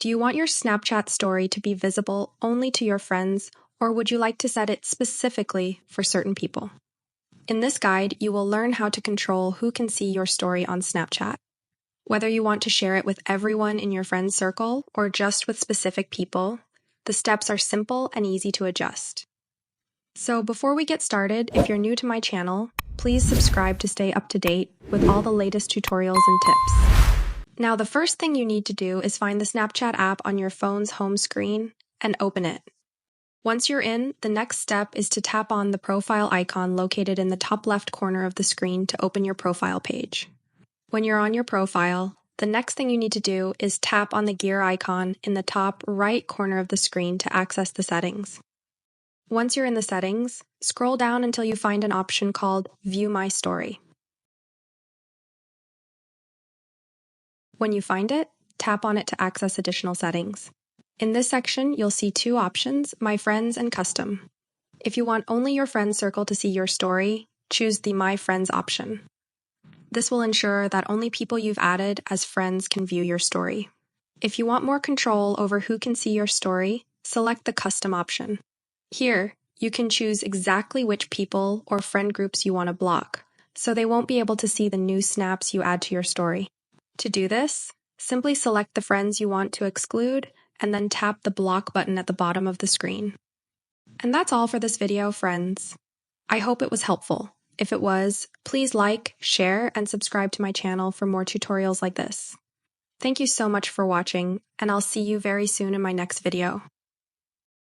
Do you want your Snapchat story to be visible only to your friends, or would you like to set it specifically for certain people? In this guide, you will learn how to control who can see your story on Snapchat. Whether you want to share it with everyone in your friend circle or just with specific people, the steps are simple and easy to adjust. So before we get started, if you're new to my channel, please subscribe to stay up to date with all the latest tutorials and tips. Now, the first thing you need to do is find the Snapchat app on your phone's home screen and open it. Once you're in, the next step is to tap on the profile icon located in the top left corner of the screen to open your profile page. When you're on your profile, the next thing you need to do is tap on the gear icon in the top right corner of the screen to access the settings. Once you're in the settings, scroll down until you find an option called View My Story. When you find it, tap on it to access additional settings. In this section, you'll see two options, My Friends and Custom. If you want only your friend circle to see your story, choose the My Friends option. This will ensure that only people you've added as friends can view your story. If you want more control over who can see your story, select the Custom option. Here, you can choose exactly which people or friend groups you want to block, so they won't be able to see the new snaps you add to your story. To do this, simply select the friends you want to exclude and then tap the block button at the bottom of the screen. And that's all for this video, friends. I hope it was helpful. If it was, please like, share, and subscribe to my channel for more tutorials like this. Thank you so much for watching, and I'll see you very soon in my next video.